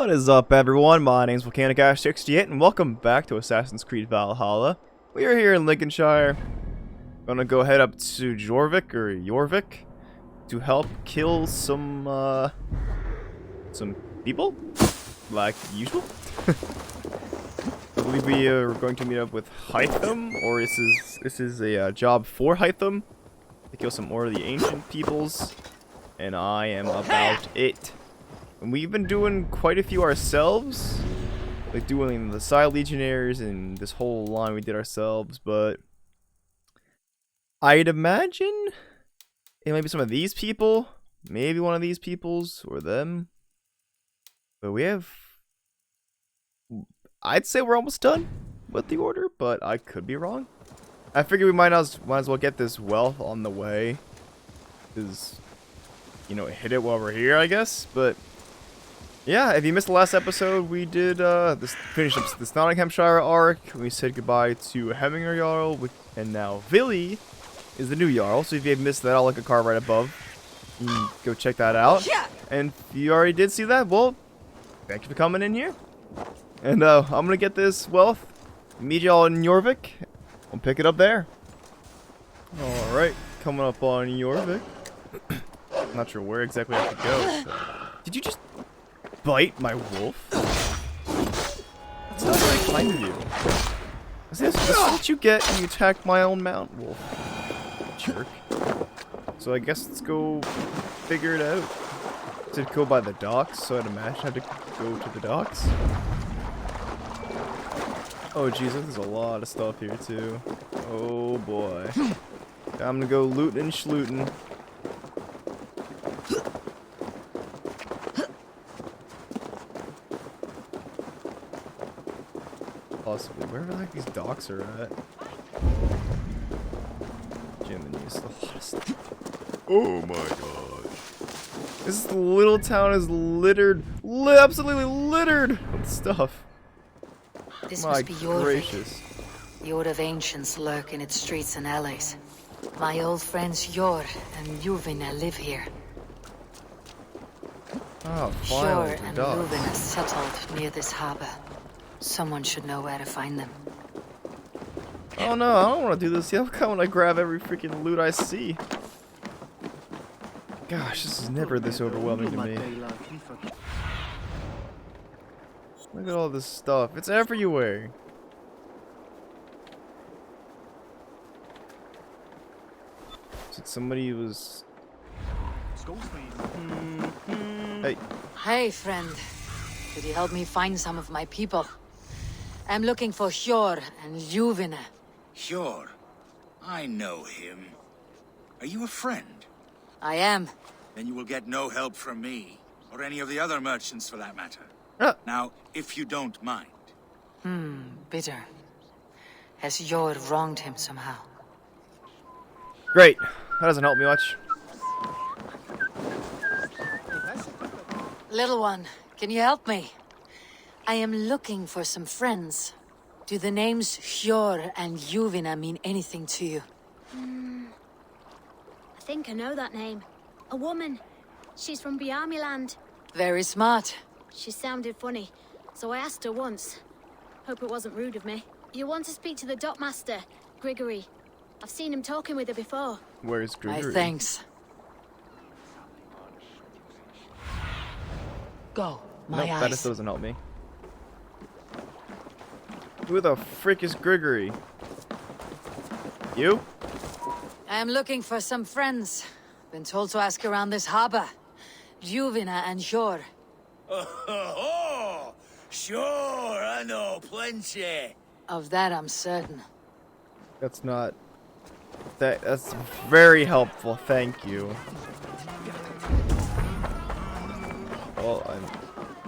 What is up, everyone? My name's Volcanic68, and welcome back to Assassin's Creed Valhalla. We are here in Lincolnshire. Gonna go head up to Jorvik to help kill some people, like usual. I believe we are going to meet up with Hytham, or this is a job for Hytham to kill some more of the ancient peoples, and I am about it. And we've been doing quite a few ourselves, like doing the side legionnaires and this whole line we did ourselves, but I'd imagine it might be some of these people, maybe one of these peoples, or them. But I'd say we're almost done with the order, but I could be wrong. I figure we might as well get this wealth on the way, because, you know, hit it while we're here, I guess, but yeah, if you missed the last episode, we did finish up this Nottinghamshire arc. We said goodbye to Hemminger Jarl, and now Vili is the new Jarl. So if you have missed that, I'll link a card right above. You can go check that out. And if you already did see that, well, thank you for coming in here. And I'm gonna get this wealth, meet y'all in Jorvik. I'll pick it up there. All right, coming up on Jorvik. Not sure where exactly I have to go. But did you just bite my wolf? That's not very kind of you. This is what you get when you attack my own mount, wolf. Jerk. So I guess let's go figure it out. Did go by the docks, so I'd imagine I had to go to the docks. Oh Jesus, there's a lot of stuff here too. Oh boy. I'm gonna go lootin' and schlootin'. Possibly. Wherever the heck these docks are at. Jiminy's a lot of stuff. Oh my gosh. This little town is littered, absolutely littered with stuff. This My must be Jorvik. gracious. The Order of Ancients lurk in its streets and alleys. My old friends Jor and Juvina live here. Oh, Jor finally, and the docks. Juvina settled near this harbor. Someone should know where to find them. Oh no, I don't want to do this yet. I'm coming to grab every freaking loot I see. Gosh, this is never this overwhelming to me. Look at all this stuff. It's everywhere. So somebody was... Hey. Hey, friend. Could you help me find some of my people? I'm looking for Jor and Juvina. Sure. I know him. Are you a friend? I am. Then you will get no help from me, or any of the other merchants for that matter. Now, if you don't mind. Bitter. Has Jor wronged him somehow? Great. That doesn't help me much. Little one, can you help me? I am looking for some friends. Do the names Jor and Juvina mean anything to you? I think I know that name. A woman. She's from Biamiland. Very smart. She sounded funny, so I asked her once. Hope it wasn't rude of me. You want to speak to the dockmaster, Grigory. I've seen him talking with her before. Where's Gregory? Thanks. Go, my Nope, eyes. that still doesn't help me. Who the frick is Gregory? You? I am looking for some friends. Been told to ask around this harbor. Juvina and Jor. Oh, sure, I know plenty. Of that I'm certain. That's not... That's very helpful, thank you. Well,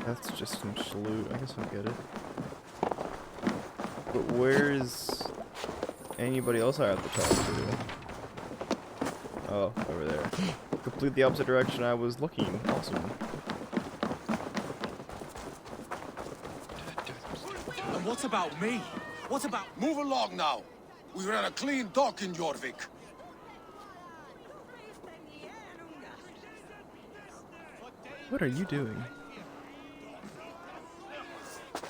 that's just some salute. I guess I'll get it. But where's anybody else I have to talk to? Oh, over there. Complete the opposite direction I was looking. Awesome. And what about me? What about... Move along now. We ran a clean dock in Jorvik. What are you doing?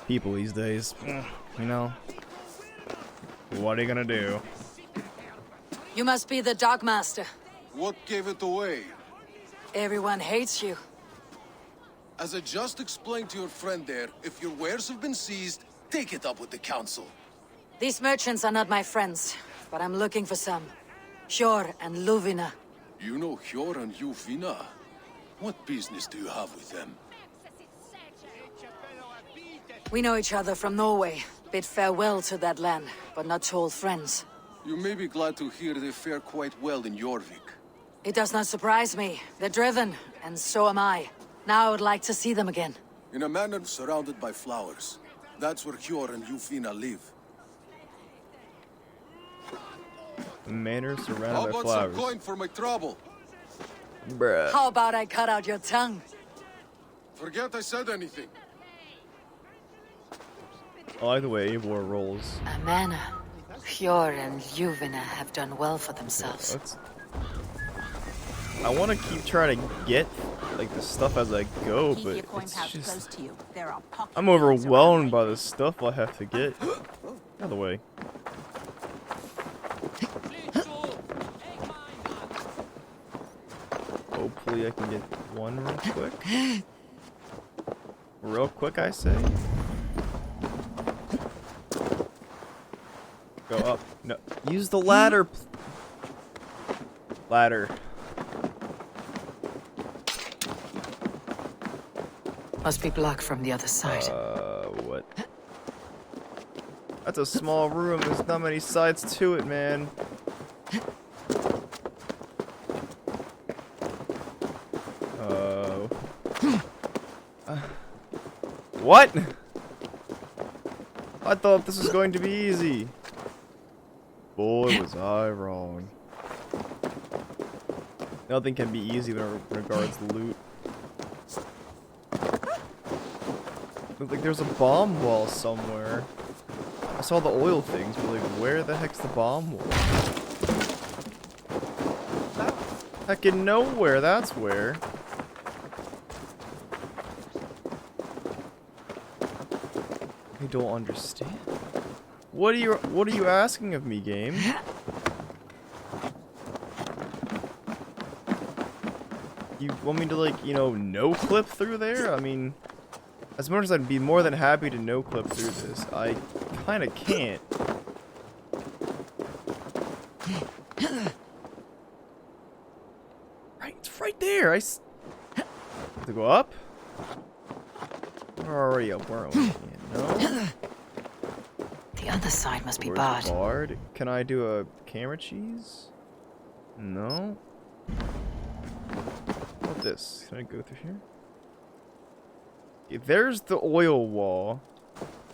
people these days. You know, what are you gonna do? You must be the Dog Master. What gave it away? Everyone hates you. As I just explained to your friend there, if your wares have been seized, take it up with the council. These merchants are not my friends, but I'm looking for some. Hjor and Luvina. You know Hjor and Juvina? What business do you have with them? We know each other from Norway. Bid farewell to that land, but not to old friends. You may be glad to hear they fare quite well in Jorvik. It does not surprise me. They're driven, and so am I. Now I would like to see them again. In a manor surrounded by flowers. That's where Hjor and Juvina live. A manor How surrounded by about flowers. some coin for my trouble? Bruh. How about I cut out your tongue? Forget I said anything. I like the way Eivor rolls. A manor. Hjor and Juvina have done well for themselves. Let's... I want to keep trying to get like the stuff as I go, Keep but your coin it's pouch close just to you. There are pocket I'm games overwhelmed by around the stuff I have to get. Out of the way. Hopefully I can get one real quick. Real quick, I say. Go up. No. Use the ladder. Ladder. Must be blocked from the other side. What? That's a small room. There's not many sides to it, man. What? I thought this was going to be easy. Boy, was I wrong. Nothing can be easy in regards to loot. Looks like there's a bomb wall somewhere. I saw the oil things, but like, where the heck's the bomb wall? Heck in nowhere, that's where. I don't understand. What are you asking of me, game? You want me to, like, you know, no clip through there? I mean, as much as I'd be more than happy to no clip through this, I kind of can't. Right, it's right there. Have to go up? We're already up, weren't we? No. The other side must be Where's barred. the barred? Can I do a camera cheese? No. What this? Can I go through here? Yeah, there's the oil wall.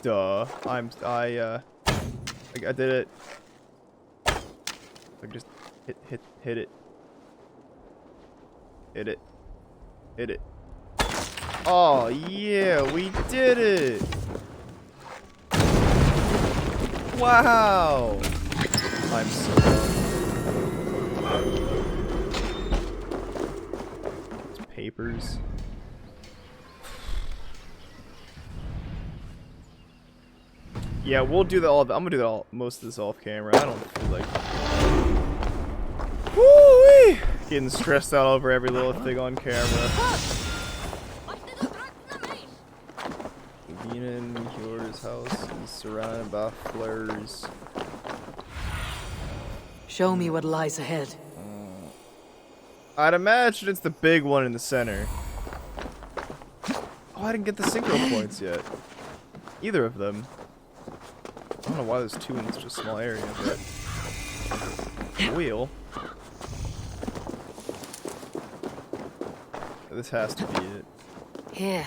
Duh. I did it. I just hit it. Hit it. Hit it. Oh yeah, we did it! Wow! I'm so it's papers. Yeah, we'll do that all. I'm gonna do that all, most of this off camera. I don't feel like. Woo-wee! Getting stressed out over every little thing on camera. In Hjor's house is surrounded by flowers. Show me what lies ahead. I'd imagine it's the big one in the center. Oh, I didn't get the synchro points yet. Either of them. I don't know why there's two in such a small area, but... Wheel. This has to be it. Here.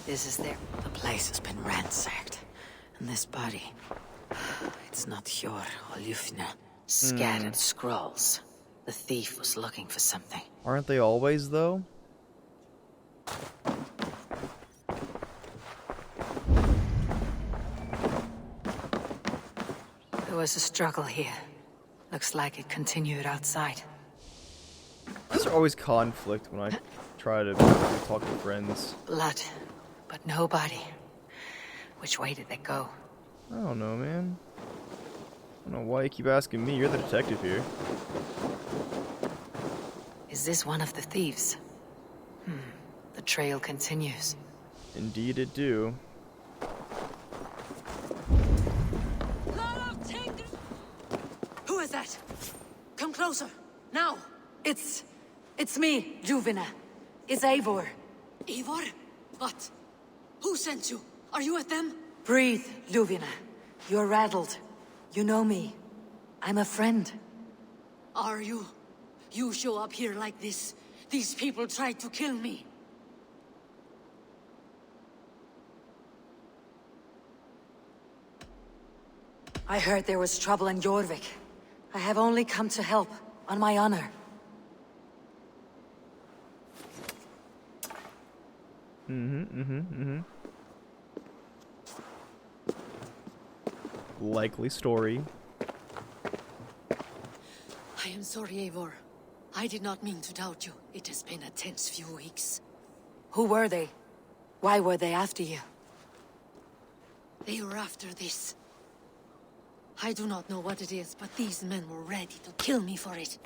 This is there. The place has been ransacked. And this body... It's not Hjor or Ljufna. Scattered scrolls. The thief was looking for something. Aren't they always, though? There was a struggle here. Looks like it continued outside. There's always conflict when I try to talk to friends. Blood, but nobody. Which way did they go? I don't know, man. I don't know why you keep asking me. You're the detective here. Is this one of the thieves? The trail continues. Indeed it do. Who is that? Come closer, now! It's me, Juvina. It's Eivor. Eivor? What? Who sent you? Are you with them? Breathe, Juvina. You're rattled. You know me. I'm a friend. Are you? You show up here like this. These people tried to kill me. I heard there was trouble in Jorvik. I have only come to help, on my honor. Likely story. I am sorry, Eivor. I did not mean to doubt you. It has been a tense few weeks. Who were they? Why were they after you? They were after this. I do not know what it is, but these men were ready to kill me for it.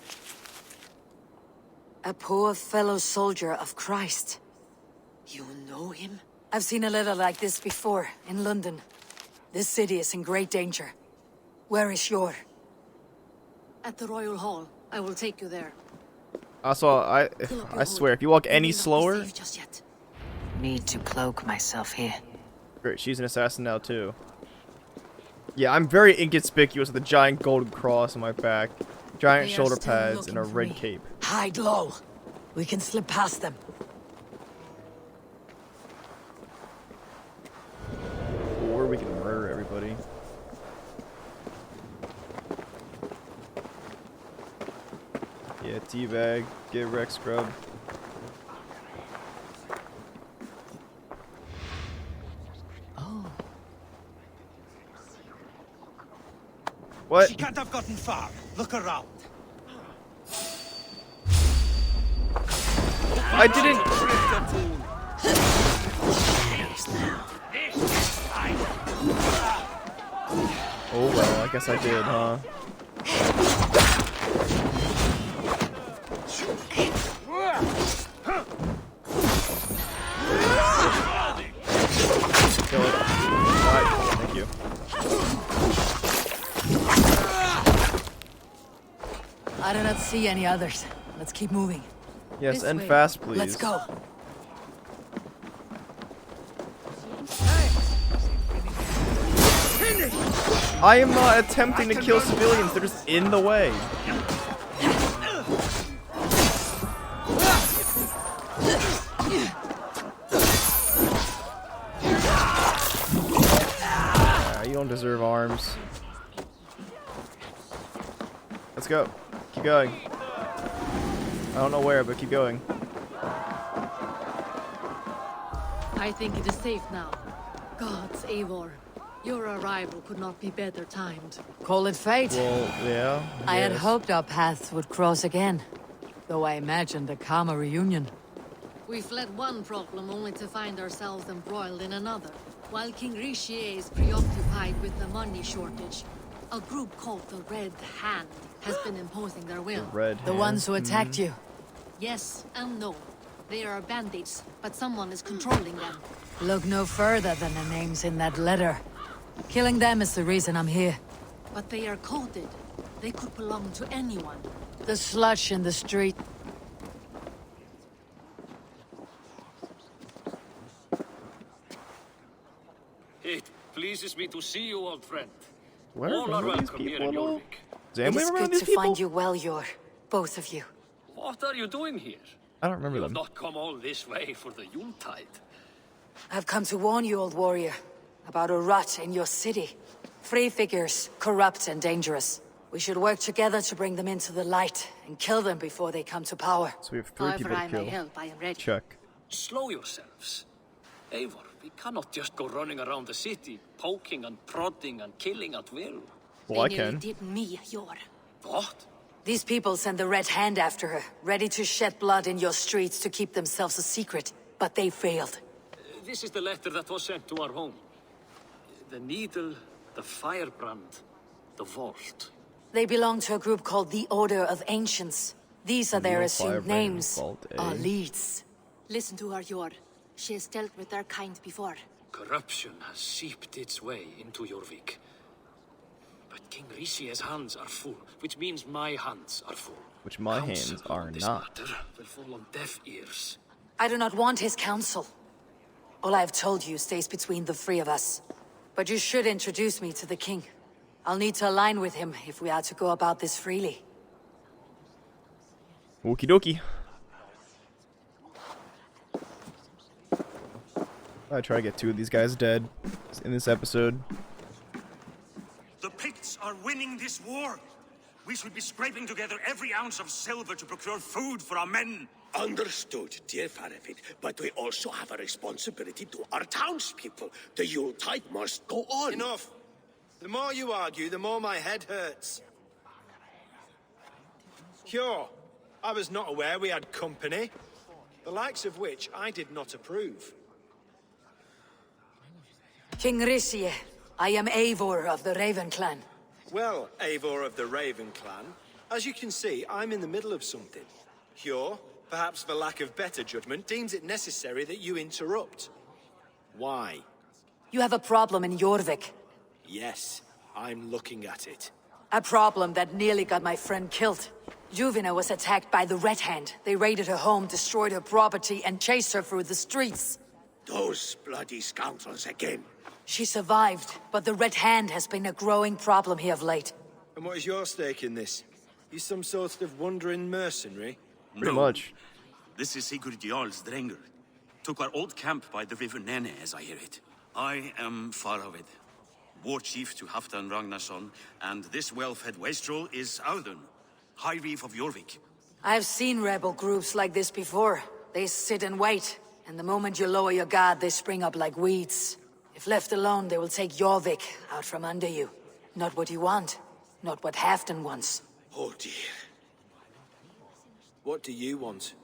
A poor fellow soldier of Christ. You know him? I've seen a letter like this before, in London. This city is in great danger. Where is Jor? At the Royal Hall. I will take you there. Also, I swear, if you walk any slower... Just yet. Need to cloak myself here. Great, she's an assassin now too. Yeah, I'm very inconspicuous with a giant golden cross on my back, giant They are shoulder still pads, and a looking for red me. cape. Hide low. We can slip past them. Or we can murder everybody. Yeah, teabag, get wreck scrub. What? She can't have gotten far. Look around. I didn't. Oh well, I guess I did, huh? Kill it. Right. Thank you. I do not see any others. Let's keep moving. Yes, This and way. fast, please. Let's go. I am not attempting to kill civilians. They're just in the way. You don't deserve arms. Let's go. Keep going. I don't know where, but keep going. I think it is safe now. Gods, Eivor. Your arrival could not be better timed. Call it fate. Well, yeah. I had yes. hoped our paths would cross again, though I imagined a calmer reunion. We fled one problem only to find ourselves embroiled in another. While King Richier is preoccupied with the money shortage, a group called the Red Hand has been imposing their will. Red The hand. ones who attacked you. Yes and no. They are bandits, but someone is controlling them. Look no further than the names in that letter. Killing them is the reason I'm here. But they are coded. They could belong to anyone. The sludge in the street. It pleases me to see you, old friend. Where All are are these welcome here people in at all? Jorvik. Does It anybody is remember good these to people? find you well, Yor. Both of you. What are you doing here? I don't remember You have them. not come all this way for the Yuletide. I've come to warn you, old warrior, about a rot in your city. Free figures, corrupt and dangerous. We should work together to bring them into the light and kill them before they come to power. So we have three However people I to may kill. help, I am ready. Check. Slow yourselves. Eivor, we cannot just go running around the city, poking and prodding and killing at will. Well, I They nearly can. did me, Yor. What? These people send the Red Hand after her, ready to shed blood in your streets to keep themselves a secret. But they failed. This is the letter that was sent to our home. The needle, the firebrand, the vault. They belong to a group called the Order of Ancients. These are their Needle, assumed Firebrand, names. Vault, eh? Our leads. Listen to her, Yor. She has dealt with their kind before. Corruption has seeped its way into Jorvik. But King Rishie's hands are full, which means my hands are full. Which my Counsel hands are on this not. matter will fall on deaf ears. I do not want his counsel. All I have told you stays between the three of us. But you should introduce me to the king. I'll need to align with him if we are to go about this freely. Okie dokie. I try to get 2 of these guys dead in this episode. The Picts are winning this war. We should be scraping together every ounce of silver to procure food for our men. Understood, dear Firebrand, but we also have a responsibility to our townspeople. The Yuletide must go on. Enough. The more you argue, the more my head hurts. Sure, I was not aware we had company, the likes of which I did not approve. King Rishie, I am Eivor of the Raven clan. Well, Eivor of the Raven clan, as you can see, I'm in the middle of something. Cure, perhaps for lack of better judgment, deems it necessary that you interrupt. Why? You have a problem in Jorvik. Yes, I'm looking at it. A problem that nearly got my friend killed. Juvina was attacked by the Red Hand. They raided her home, destroyed her property, and chased her through the streets. Those bloody scoundrels again. She survived, but the Red Hand has been a growing problem here of late. And what is your stake in this? You some sort of wandering mercenary? Pretty much. This is Sigurd Jarl's Drenger. Took our old camp by the river Nene, as I hear it. I am Faraved, war chief to Halfdan Ragnarsson, and this well-fed wastrel is Audun, High Reef of Jorvik. I've seen rebel groups like this before. They sit and wait, and the moment you lower your guard, they spring up like weeds. If left alone, they will take Jorvik out from under you. Not what you want, not what Halfdan wants. Oh dear. What do you want?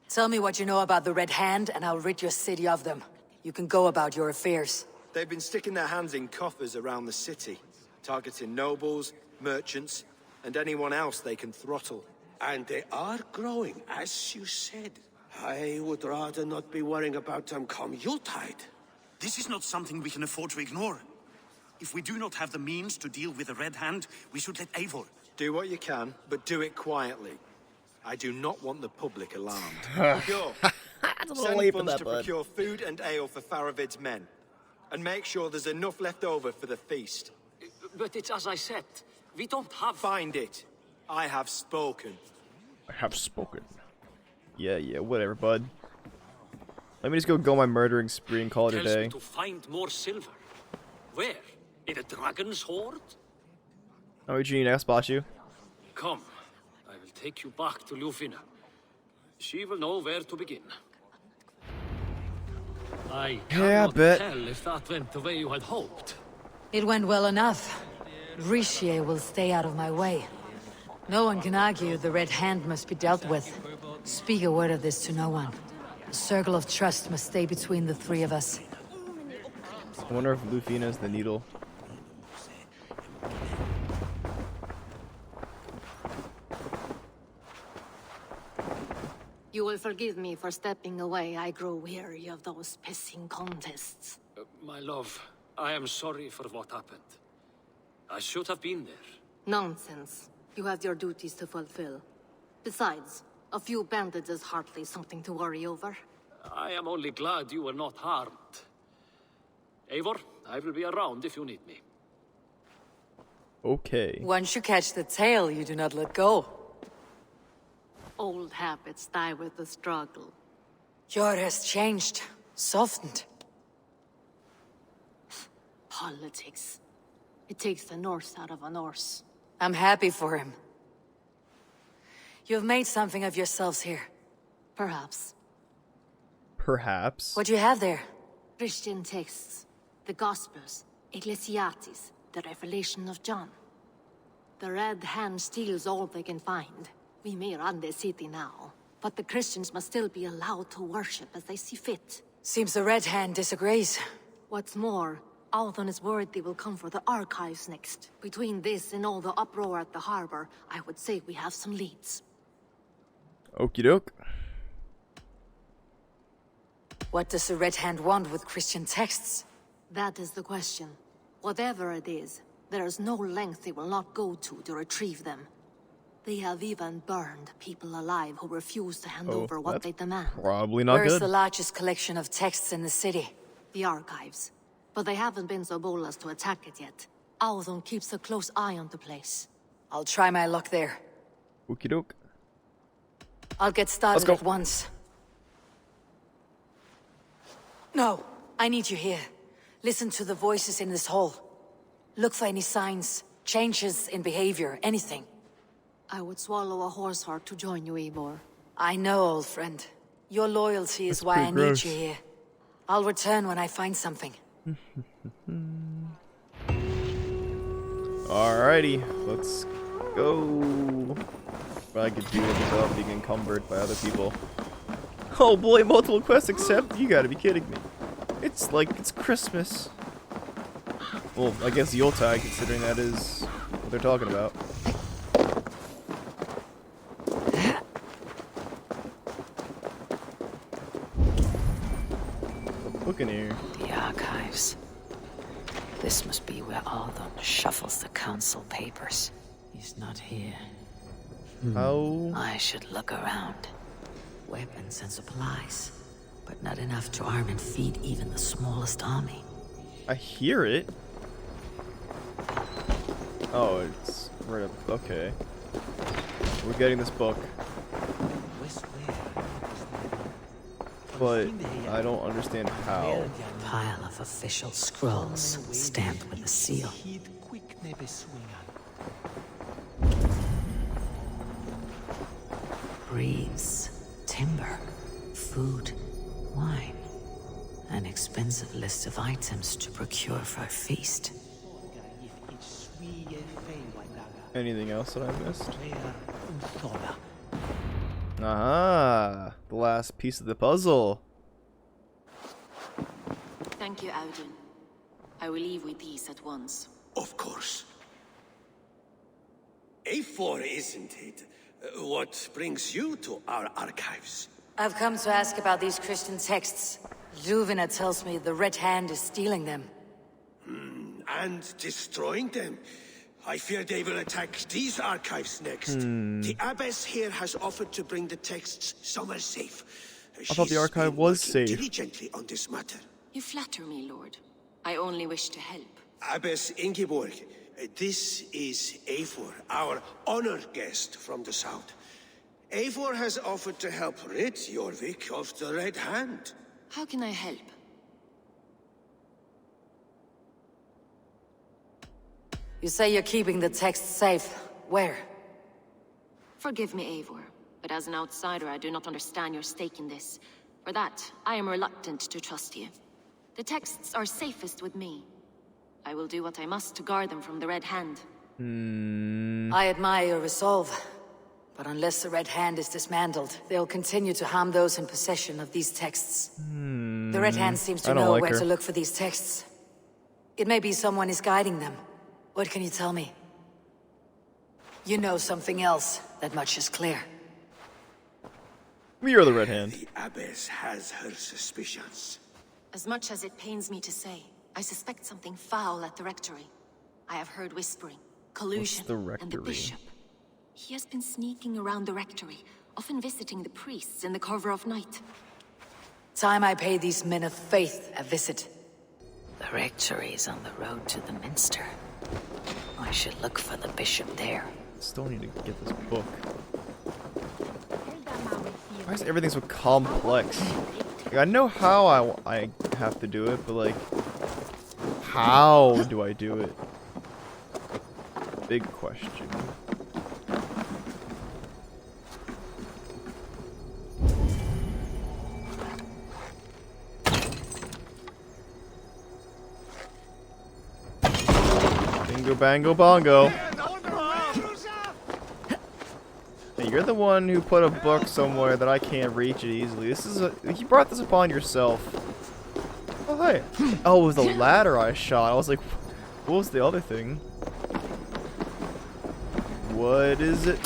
Tell me what you know about the Red Hand, and I'll rid your city of them. You can go about your affairs. They've been sticking their hands in coffers around the city, targeting nobles, merchants, and anyone else they can throttle. And they are growing, as you said. I would rather not be worrying about them come Yuletide. This is not something we can afford to ignore. If we do not have the means to deal with the Red Hand, we should let Eivor. Do what you can, but do it quietly. I do not want the public alarmed. Sure. That's a little Send late for funds that, to bud. procure food and ale for Faravid's men. And make sure there's enough left over for the feast. But it's as I said, we don't have... Find it. I have spoken. I have spoken. Yeah, whatever, bud. Let me just go my murdering spree and call it a Tells day. me to find more silver. Where? In a dragon's hoard? Oh, Eugene, I spot you. Come, I will take you back to Ljufina. She will know where to begin. I cannot tell if that went the way you had hoped. It went well enough. Rishie will stay out of my way. No one can argue the Red Hand must be dealt with. Speak a word of this to no one. The circle of trust must stay between the three of us. I wonder if Lufina's the needle. You will forgive me for stepping away. I grow weary of those pissing contests. My love, I am sorry for what happened. I should have been there. Nonsense. You have your duties to fulfill. Besides, a few bandits is hardly something to worry over. I am only glad you were not harmed. Eivor, I will be around if you need me. Okay. Once you catch the tail, you do not let go. Old habits die with the struggle. Jor has changed, softened. Politics. It takes the Norse out of a Norse. I'm happy for him. You've made something of yourselves here. Perhaps. Perhaps. What do you have there? Christian texts. The Gospels. Ecclesiastes. The Revelation of John. The Red Hand steals all they can find. We may run the city now, but the Christians must still be allowed to worship as they see fit. Seems the Red Hand disagrees. What's more, Althon is worried they will come for the archives next. Between this and all the uproar at the harbor, I would say we have some leads. Okie doke. What does the Red Hand want with Christian texts? That is the question. Whatever it is, there is no length they will not go to retrieve them. They have even burned people alive who refuse to hand over what they demand. Probably not Where's good. the largest collection of texts in the city? The archives. But they haven't been so bold as to attack it yet. Althon keeps a close eye on the place. I'll try my luck there. Okie doke. I'll get started at once. No, I need you here. Listen to the voices in this hall. Look for any signs, changes in behavior, anything. I would swallow a horse heart to join you, Eivor. I know, old friend. Your loyalty is why I need you here. I'll return when I find something. Alrighty, let's go. But I could do it without being encumbered by other people. Oh boy, multiple quests accepted? You gotta be kidding me. It's like it's Christmas. Well, I guess Yuletide, considering that is what they're talking about. Look in here. The archives. This must be where Althon shuffles the council papers. He's not here. How? I should look around. Weapons and supplies, but not enough to arm and feed even the smallest army. I hear it. Oh, it's right up. Okay. We're getting this book. But I don't understand how. A pile of official scrolls stamped with a seal. Breeze, timber, food, wine. An expensive list of items to procure for a feast. Anything else that I missed? Ah, the last piece of the puzzle. Thank you, Audun. I will leave with these at once. Of course. A4, isn't it? What brings you to our archives? I've come to ask about these Christian texts. Juvena tells me the Red Hand is stealing them. And destroying them. I fear they will attack these archives next. The abbess here has offered to bring the texts somewhere safe. I thought the archive was safe. Diligently on this matter. You flatter me, Lord. I only wish to help. Abbess Ingeborg, this is Eivor, our honored guest from the south. Eivor has offered to help rid Jorvik of the Red Hand. How can I help? You say you're keeping the texts safe. Where? Forgive me, Eivor, but as an outsider, I do not understand your stake in this. For that, I am reluctant to trust you. The texts are safest with me. I will do what I must to guard them from the Red Hand. I admire your resolve. But unless the Red Hand is dismantled, they'll continue to harm those in possession of these texts. The Red Hand seems to know where to look for these texts. It may be someone is guiding them. What can you tell me? You know something else. That much is clear. You're the Red Hand. The abbess has her suspicions. As much as it pains me to say, I suspect something foul at the rectory. I have heard whispering, collusion, What's the rectory? and the bishop. He has been sneaking around the rectory, often visiting the priests in the cover of night. Time I pay these men of faith a visit. The rectory is on the road to the minster. I should look for the bishop there. Still need to get this book. Why is everything so complex? Like, I know how I have to do it, but like, how do I do it? Big question. Bingo bango bongo. Hey, you're the one who put a book somewhere that I can't reach it easily. You brought this upon yourself. What the What? Oh, it was the ladder I shot. I was like, what was the other thing? What is it?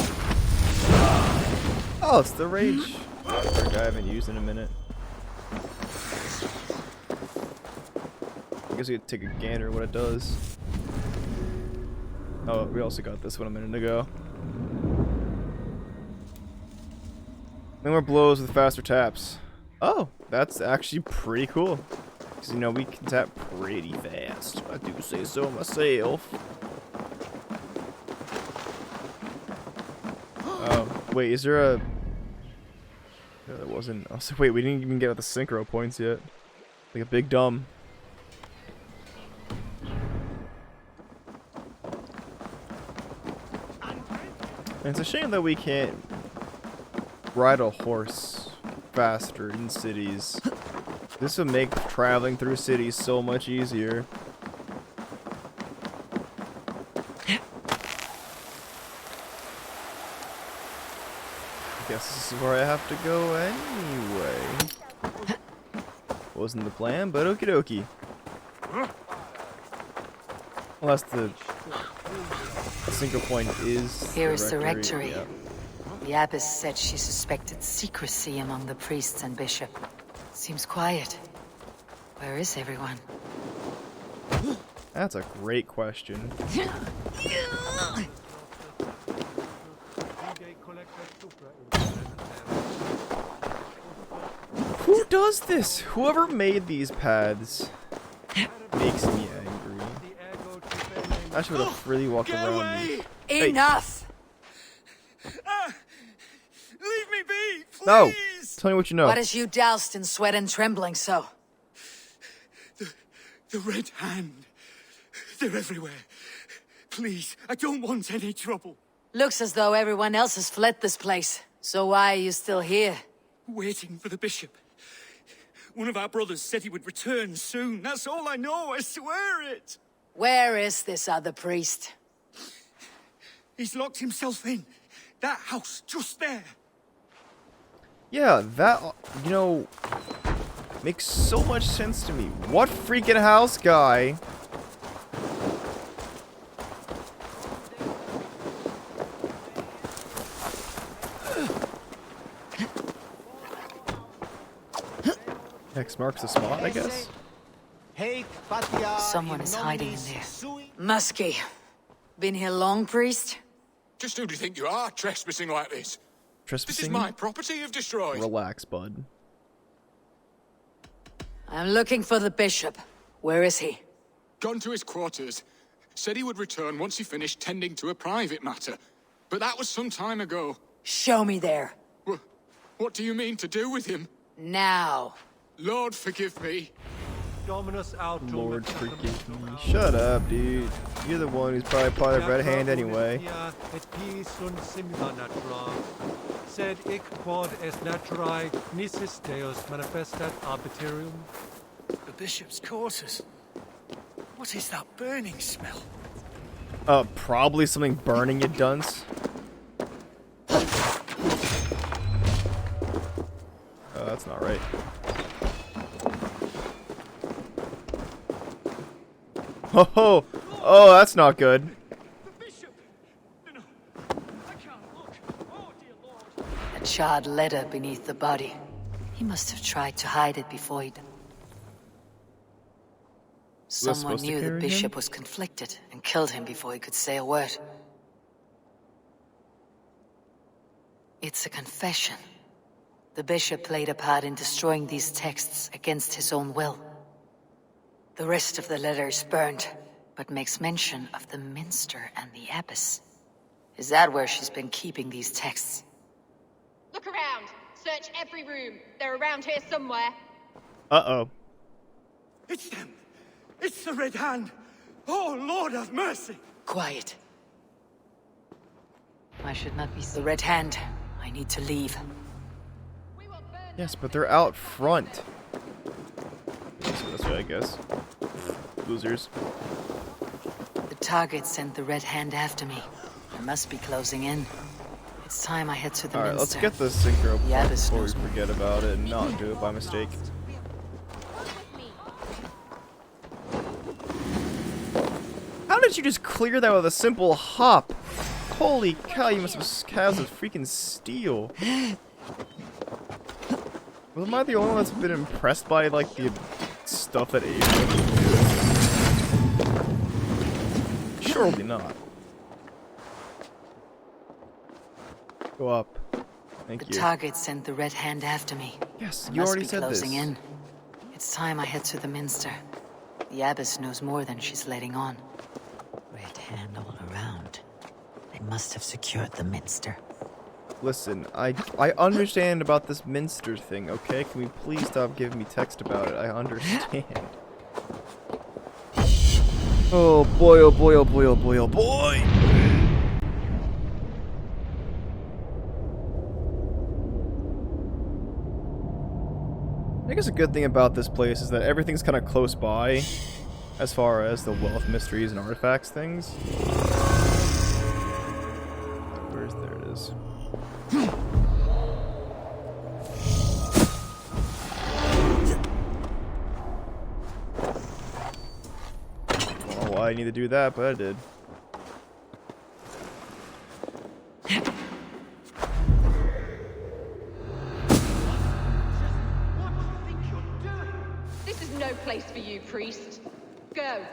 Oh, it's the rage. I haven't used in a minute. I guess we could take a gander at what it does. Oh, we also got this one a minute ago. More blows with faster taps. Oh, that's actually pretty cool. Because, you know, we can tap pretty fast. I do say so myself. Oh, wait, is there a... No, there wasn't. I was like, wait, we didn't even get the synchro points yet. Like a big dumb. And it's a shame that we can't ride a horse faster in cities. This would make traveling through cities so much easier. I guess this is where I have to go anyway. Wasn't the plan, but okie dokie. Unless the single point is Here is the rectory. rectory. Yeah. The abbess said she suspected secrecy among the priests and bishop. Seems quiet. Where is everyone? That's a great question. Who does this? Whoever made these paths makes me angry. I should have really walked around these. Enough! Leave me be, please! No! Tell me what you know. What has you doused in sweat and trembling so? The Red Hand. They're everywhere. Please, I don't want any trouble. Looks as though everyone else has fled this place. So why are you still here? Waiting for the bishop. One of our brothers said he would return soon. That's all I know, I swear it. Where is this other priest? He's locked himself in. That house, just there. Yeah, that, you know, makes so much sense to me. What freaking house, guy? X marks the spot, I guess. Someone is hiding in there. Muskie. Been here long, priest? Just who do you think you are, trespassing like this? This is Trespassing? my property you've destroyed. Relax, bud. I'm looking for the bishop. Where is he? Gone to his quarters. Said he would return once he finished tending to a private matter. But that was some time ago. Show me there. What do you mean to do with him? Now. Lord, forgive me. Lord forgive me. Shut up, dude. You're the one who's probably part of Red Hand anyway. Sed hic quod est naturae nisis Deus manifestat arbitrium. The bishop's quarters. What is that burning smell? Probably something burning, you dunce. Oh, that's not right. Oh, oh, that's not good. A charred letter beneath the body. He must have tried to hide it before he... Someone knew the bishop was conflicted and killed him before he could say a word. It's a confession. The bishop played a part in destroying these texts against his own will. The rest of the letter is burned, but makes mention of the minster and the abbess. Is that where she's been keeping these texts? Look around. Search every room. They're around here somewhere. Uh-oh. It's them. It's the Red Hand. Oh, Lord have mercy. Quiet. I should not be the Red Hand. I need to leave. Yes, but they're out front. So this way, I guess. Losers. The target sent the Red Hand after me. I must be closing in. It's time I head to the Alright, let's minster. get the synchro Yeah, before we forget about it and not do it by mistake. did you just clear that with a simple hop? Holy cow, you must have cows with freaking steel. Well, am I the only one that's been impressed by, like, the stuff that Aiden can do? Surely not. Go up. Thank you. The target sent the Red Hand after me. Yes, you already said this. Closing in. It's time I head to the Minster. The Abbess knows more than she's letting on. Red Hand all around. They must have secured the Minster. Listen, I understand about this Minster thing, okay? Can we please stop giving me text about it? I understand. Oh boy, oh boy, oh boy, oh boy, oh boy! I guess a good thing about this place is that everything's kind of close by as far as the wealth mysteries and artifacts things. Where's there it is. I don't know why I need to do that, but I did. Place for you, priest. Go.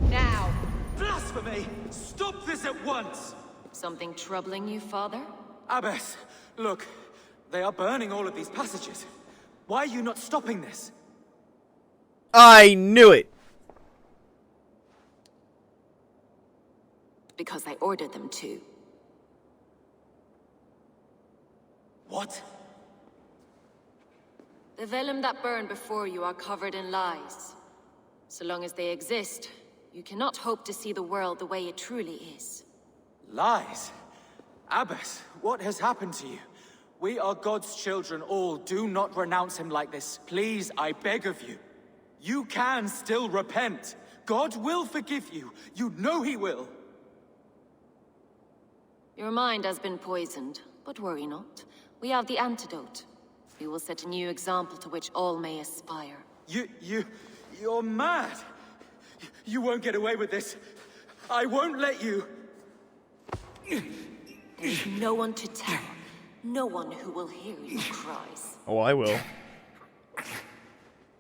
Now. Blasphemy! Stop this at once! Something troubling you, Father? Abbess, look. They are burning all of these passages. Why are you not stopping this? I knew it! Because I ordered them to. What? The vellum that burn before you are covered in lies. So long as they exist, you cannot hope to see the world the way it truly is. Lies? Abbess, what has happened to you? We are God's children all. Do not renounce him like this. Please, I beg of you. You can still repent. God will forgive you. You know he will. Your mind has been poisoned, but worry not. We have the antidote. We will set a new example to which all may aspire. You're mad! You won't get away with this. I won't let you. There's no one to tell. No one who will hear your cries. Oh, I will.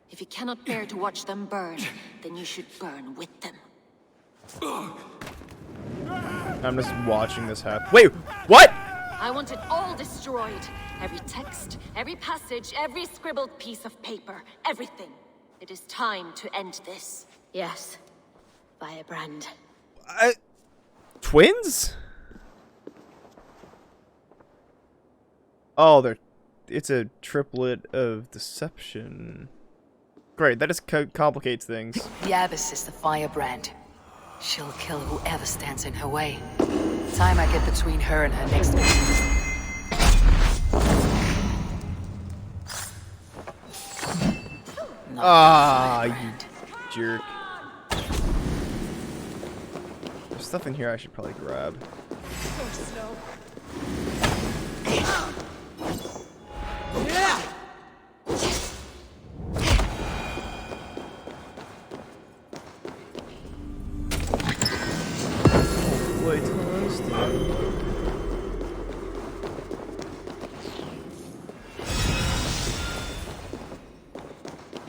If you cannot bear to watch them burn, then you should burn with them. I'm just watching this happen. Wait, what? I want it all destroyed. Every text, every passage, every scribbled piece of paper, everything. It is time to end this. Yes. Firebrand. Twins? Oh, it's a triplet of deception. Great, that just complicates things. The Abbess is the Firebrand. She'll kill whoever stands in her way. Time I get between her and her next victim. Ah, you jerk. There's stuff in here I should probably grab. So slow. Wait, tungsten.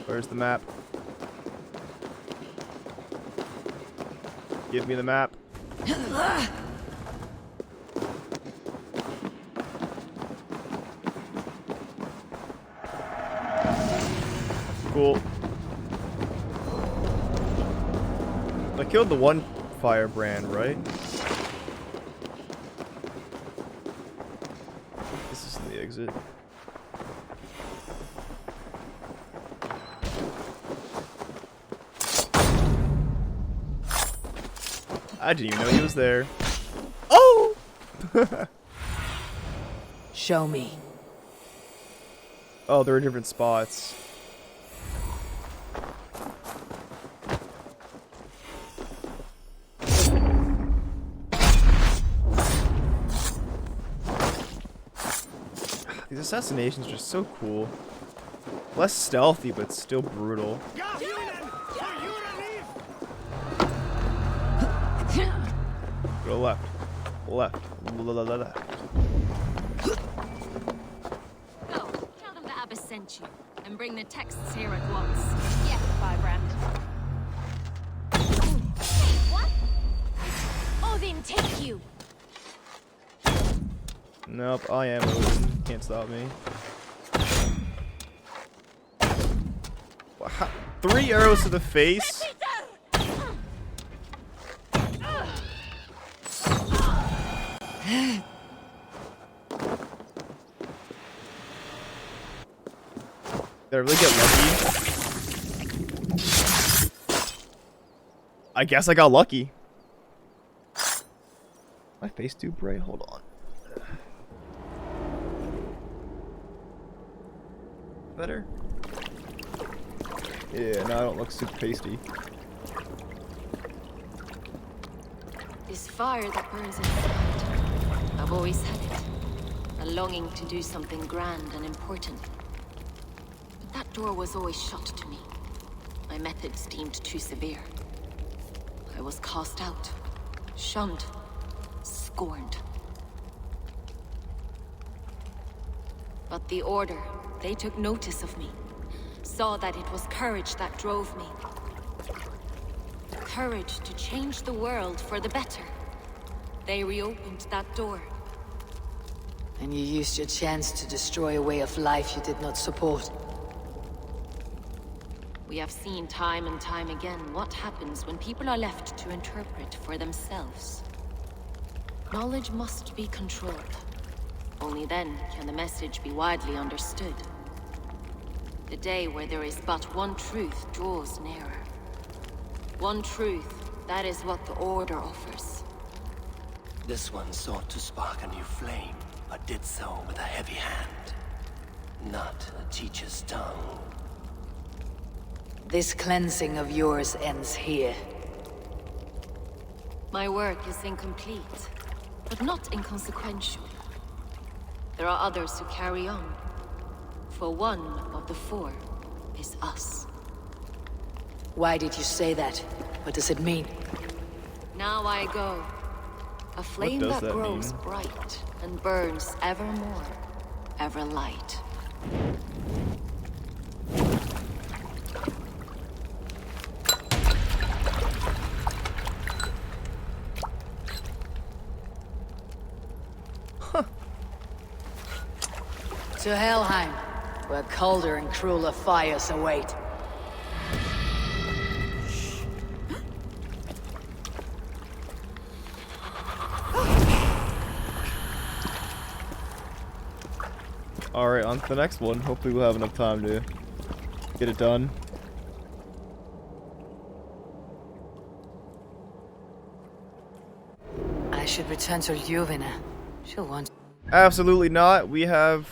Where's the map? Give me the map. Cool. I killed the one Firebrand, right? This isn't the exit. I didn't even know he was there. Oh! Show me. Oh, there are different spots. These assassinations are just so cool. Less stealthy, but still brutal. Go left. Left. Left. Go, tell them the Abbess sent you, and bring the texts here at once. Yes, Firebrand. What? Odin, take you! Nope, I am Odin. Can't stop me. Wow. 3 arrows to the face? Did I really get lucky? I guess I got lucky. My face too bright? Hold on. Better? Yeah, now I don't look super pasty. This fire that burns inside, I've always had it. A longing to do something grand and important. But that door was always shut to me. My methods deemed too severe. I was cast out, shunned, scorned. But the Order, they took notice of me. Saw that it was courage that drove me. Courage to change the world for the better. They reopened that door. And you used your chance to destroy a way of life you did not support. We have seen time and time again what happens when people are left to interpret for themselves. Knowledge must be controlled. Only then can the message be widely understood. The day where there is but one truth draws nearer. One truth, that is what the Order offers. This one sought to spark a new flame, but did so with a heavy hand. Not a teacher's tongue. This cleansing of yours ends here. My work is incomplete, but not inconsequential. There are others who carry on. For one of the 4 is us. Why did you say that? What does it mean? Now I go. A flame that grows bright and burns ever more, ever light. To Helheim, where colder and crueler fires await. Alright, on to the next one. Hopefully we'll have enough time to get it done. I should return to Ljuvina. She'll want... Absolutely not. We have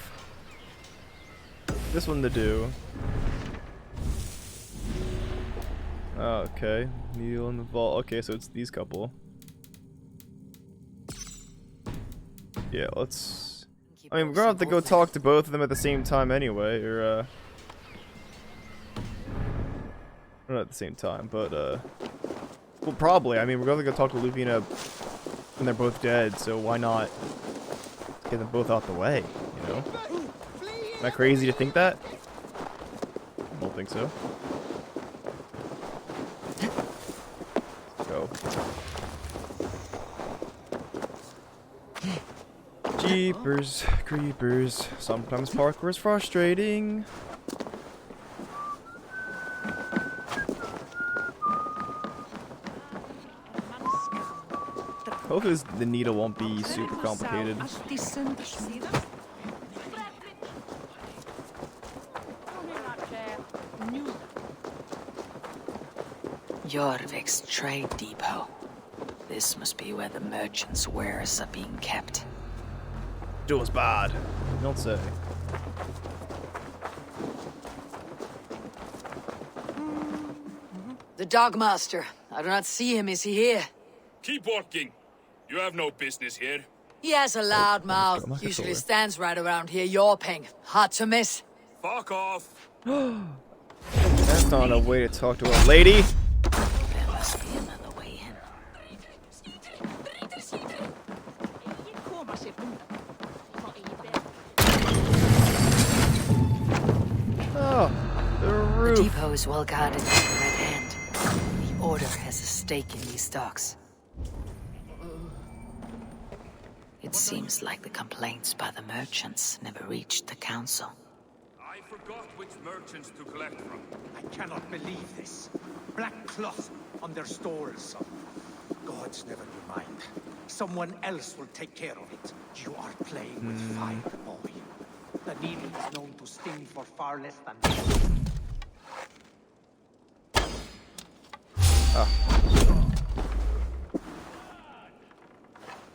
this one to do. Okay. Needle in the vault. Okay, so it's these couple. Yeah, let's... I mean, we're gonna have to go talk to both of them at the same time anyway, or, not at the same time, but, well, probably. I mean, we're gonna go talk to Ljuvina when they're both dead, so why not get them both out the way, you know? Am I crazy to think that? I don't think so. Let's go. Jeepers, creepers. Sometimes parkour is frustrating. Hopefully the needle won't be super complicated. Jorvik's trade depot. This must be where the merchants' wares are being kept. It was bad. You don't say. The Dogmaster. I do not see him. Is he here? Keep working. You have no business here. He has a loud mouth. Usually stands right around here yawping. Hard to miss. Fuck off. That's not a way to talk to a lady. There must be another way in. roof. depot is well guarded by the Red Hand. The Order has a stake in these docks. It seems like the complaints by the merchants never reached the council. I forgot which merchants to collect from. I cannot believe this. Black cloth on their stalls. Gods, never you mind. Someone else will take care of it. You are playing with fire, boy. The needle is known to sting for far less than this.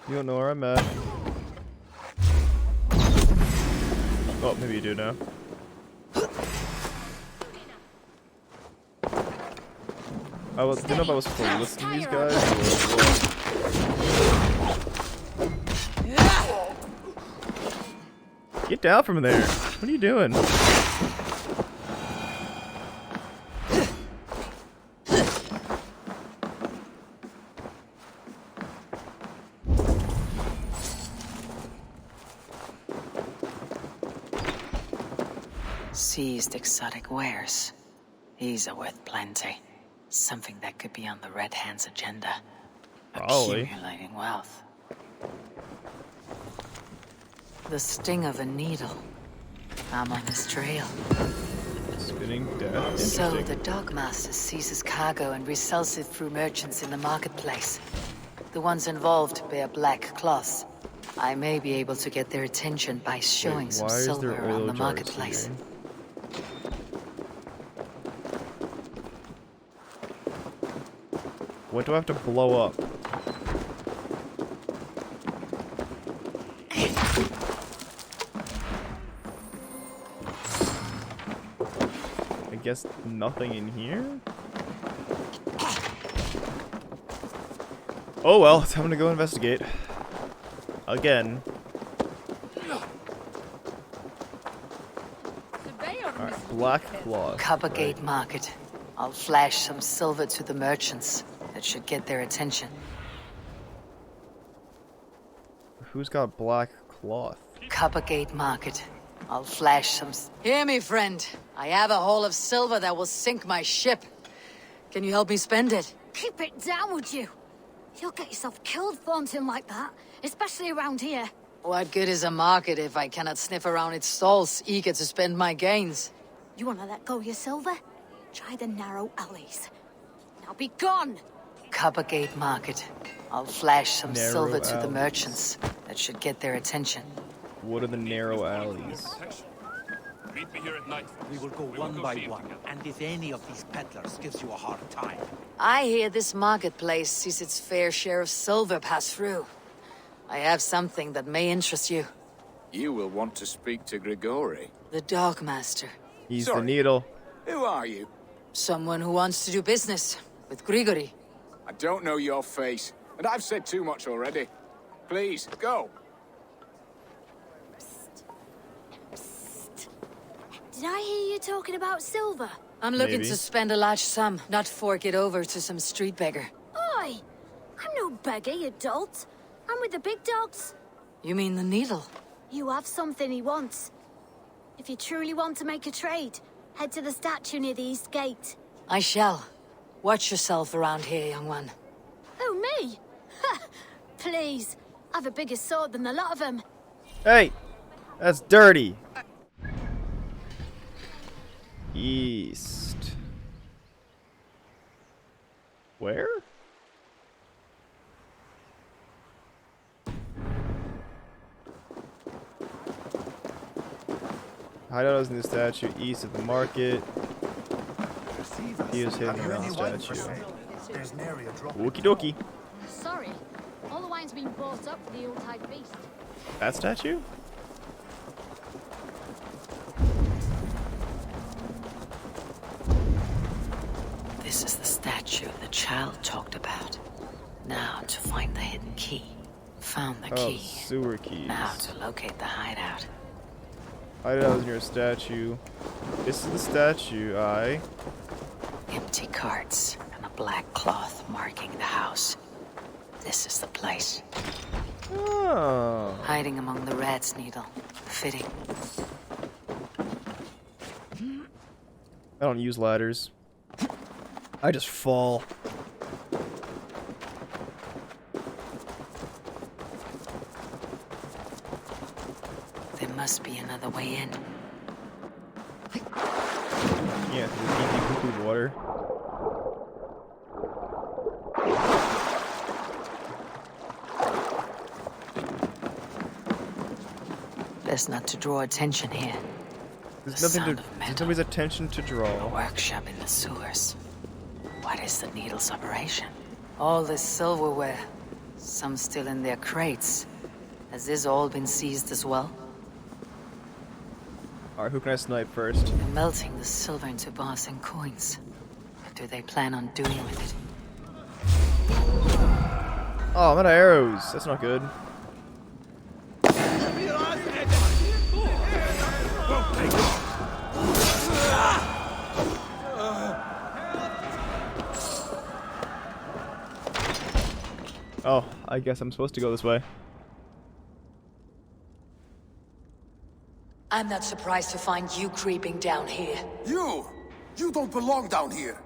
You don't know where I'm at. Oh, maybe you do now. I didn't know if I was supposed to listen to these guys or what. Get down from there. What are you doing? Seized exotic wares. These are worth plenty. Something that could be on the Red Hand's agenda. Probably. Accumulating wealth. The sting of a needle. I'm on his trail. Spinning death. So the Dogmaster seizes cargo and resells it through merchants in the marketplace. The ones involved bear black cloths. I may be able to get their attention by showing some silver around the marketplace. What do I have to blow up? I guess nothing in here? Oh well, it's time to go investigate. Again. Alright, black cloth. Coppergate Market. I'll flash some silver to the merchants. That should get their attention. Who's got black cloth? Coppergate Market. I'll flash some... Hear me, friend. I have a haul of silver that will sink my ship. Can you help me spend it? Keep it down, would you? You'll get yourself killed flaunting like that, especially around here. What good is a market if I cannot sniff around its stalls, eager to spend my gains? You want to let go of your silver? Try the narrow alleys. Now be gone! Coppergate Market. I'll flash some Narrow silver to the alleys. merchants. That should get their attention. What are the narrow alleys? Meet me here at night. We will go one by one, and if any of these peddlers gives you a hard time... I hear this marketplace sees its fair share of silver pass through. I have something that may interest you. You will want to speak to Grigori. The Dogmaster. He's Sorry. the needle. Who are you? Someone who wants to do business with Grigori. I don't know your face, and I've said too much already. Please, go. Did I hear you talking about silver? I'm looking Maybe. to spend a large sum, not fork it over to some street beggar. Oi! I'm no beggar, you dolt. I'm with the big dogs. You mean the needle? You have something he wants. If you truly want to make a trade, head to the statue near the east gate. I shall. Watch yourself around here, young one. Oh, me? Ha! Please. I've a bigger sword than the lot of them. Hey! That's dirty! East. Where? Hideout is in the statue east of the market. He is hidden around the statue. Okie dokie. Sorry. All the wine's been bought up for the Yuletide feast. That statue? This is the statue the child talked about. Now to find the hidden key. Found the key. Sewer keys. Now to locate the hideout. Hideout is near a statue. This is the statue, aye. Empty carts and a black cloth marking the house. This is the place. Oh. Hiding among the rat's needle. Fitting. I don't use ladders. I just fall. There must be another way in. Yeah, through the deepy poo-poo water. Best not to draw attention here. There's nothing to. There's nobody's attention to draw. A workshop in the sewers. What is the needle's operation? All this silverware. Some still in their crates. Has this all been seized as well? Alright, who can I snipe first? They're melting the silver into bars and coins. What do they plan on doing with it? Oh, I'm out of arrows. That's not good. Oh, I guess I'm supposed to go this way. I'm not surprised to find you creeping down here. You don't belong down here.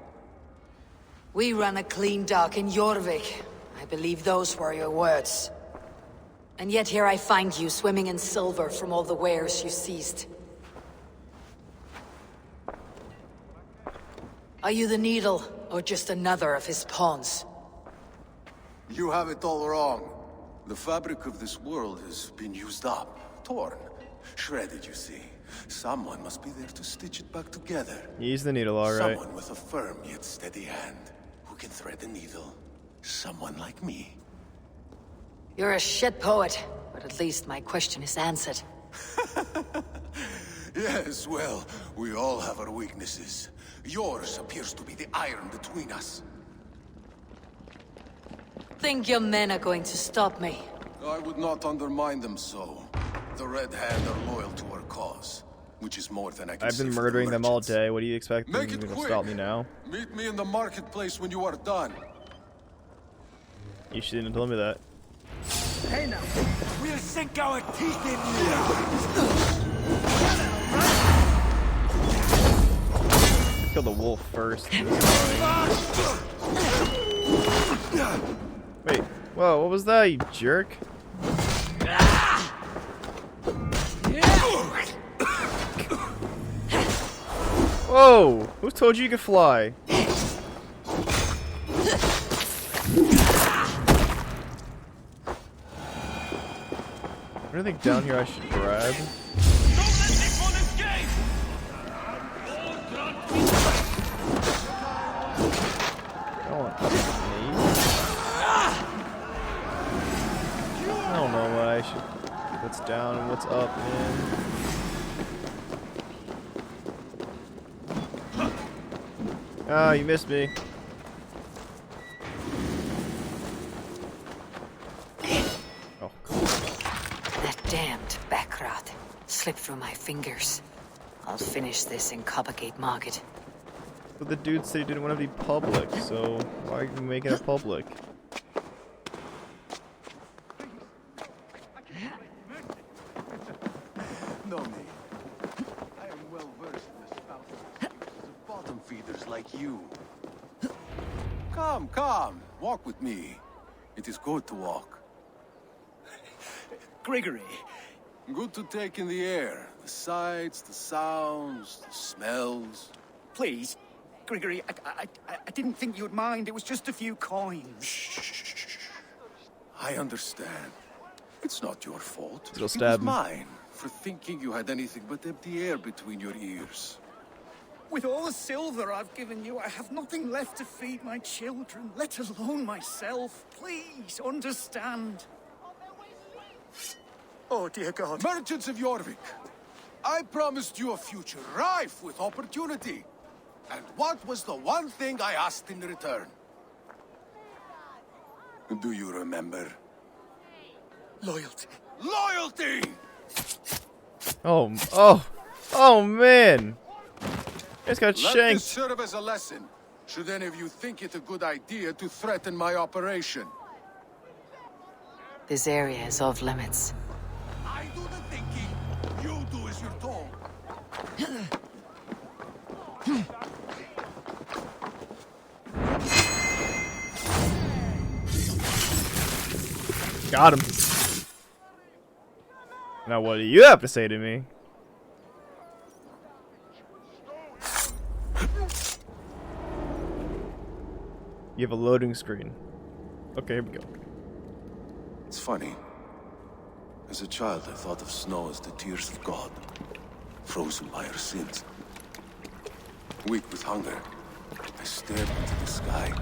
We run a clean dock in Jorvik. I believe those were your words. And yet here I find you swimming in silver from all the wares you seized. Are you the Needle, or just another of his pawns? You have it all wrong. The fabric of this world has been used up, torn, shredded, you see. Someone must be there to stitch it back together. He's the Needle, alright. Someone with a firm yet steady hand, who can thread a needle. Someone like me. You're a shit poet, but at least my question is answered. Yes, well, we all have our weaknesses. Yours appears to be the iron between us. Think your men are going to stop me? I would not undermine them so. The Red Hand are loyal to our cause, which is more than I can I've been murdering them all day. What do you expect them to stop me now? Meet me in the marketplace when you are done. You shouldn't have told me that. Hey now, we'll sink our teeth in you. Kill the wolf first. Wait, whoa, what was that, you jerk? Whoa! Who told you you could fly? Anything down here I should grab? I don't know what I should. What's down and what's up, man. Ah, you missed me. Oh, cool. That damned backrot slipped through my fingers. I'll finish this in Coppergate Market. But the dude said he didn't want to be public, so why are you making it public? No need. I am well versed in the spout of bottom feeders like you. Come, walk with me. It is good to walk. Gregory. Good to take in the air. The sights, the sounds, the smells. Please, Gregory, I didn't think you'd mind. It was just a few coins. Shh. I understand. It's not your fault. It'll It stab was me. mine for thinking you had anything but empty air between your ears. With all the silver I've given you, I have nothing left to feed my children, let alone myself. Please, understand. Oh, dear God. Merchants of Jorvik, I promised you a future rife with opportunity. And what was the one thing I asked in return? Do you remember? Loyalty. Loyalty! Oh man! You guys got Let this shanked. serve as a lesson, should any of you think it a good idea to threaten my operation. This area is off limits. I do the thinking, you do as you're told. Got him. Now what do you have to say to me? You have a loading screen. Okay, here we go. It's funny. As a child, I thought of snow as the tears of God, frozen by our sins. Weak with hunger, I stared into the sky,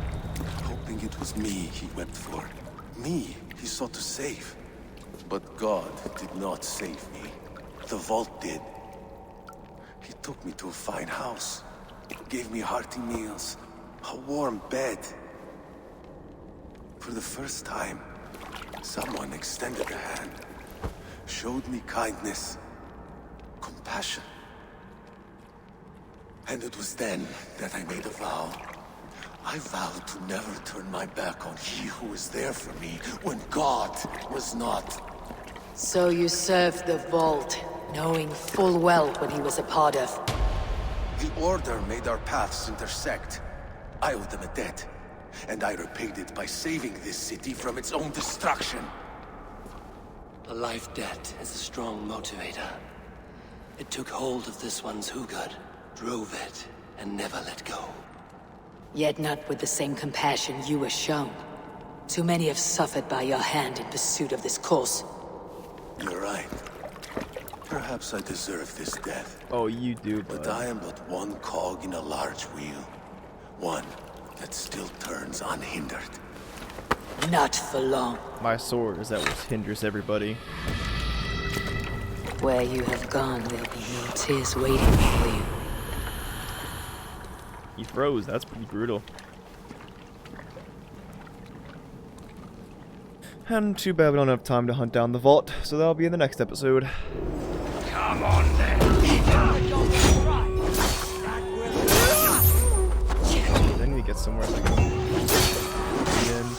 hoping it was me he wept for. Me he sought to save. But God did not save me. The vault did. He took me to a fine house, gave me hearty meals, a warm bed. For the first time, someone extended a hand, showed me kindness, compassion. And it was then that I made a vow. I vowed to never turn my back on he who was there for me when God was not. So you served the Vault, knowing full well what he was a part of. The Order made our paths intersect. I owed them a debt, and I repaid it by saving this city from its own destruction. A life debt is a strong motivator. It took hold of this one's Hugad, drove it, and never let go. Yet not with the same compassion you were shown. Too many have suffered by your hand in pursuit of this course. You're right. Perhaps I deserve this death. Oh, you do, but I am but one cog in a large wheel. One that still turns unhindered. Not for long. My sword is that which hinders everybody. Where you have gone, there'll be no tears waiting for you. He froze. That's pretty brutal. And too bad we don't have time to hunt down the vault, so that'll be in the next episode. Come on then. I need to get somewhere so I can the end.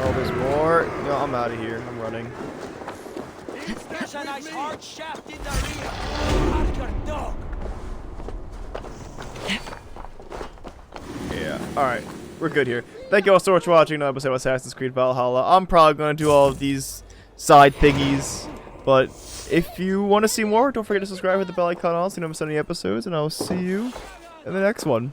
Oh, there's more. No, I'm out of here. I'm running. There's a nice hard shaft in the rear. Mark your dog. Yeah, alright. We're good here. Thank you all so much for watching another episode of Assassin's Creed Valhalla. I'm probably going to do all of these side thingies, but if you want to see more, don't forget to subscribe, hit the bell icon on so you don't miss any episodes, and I'll see you in the next one.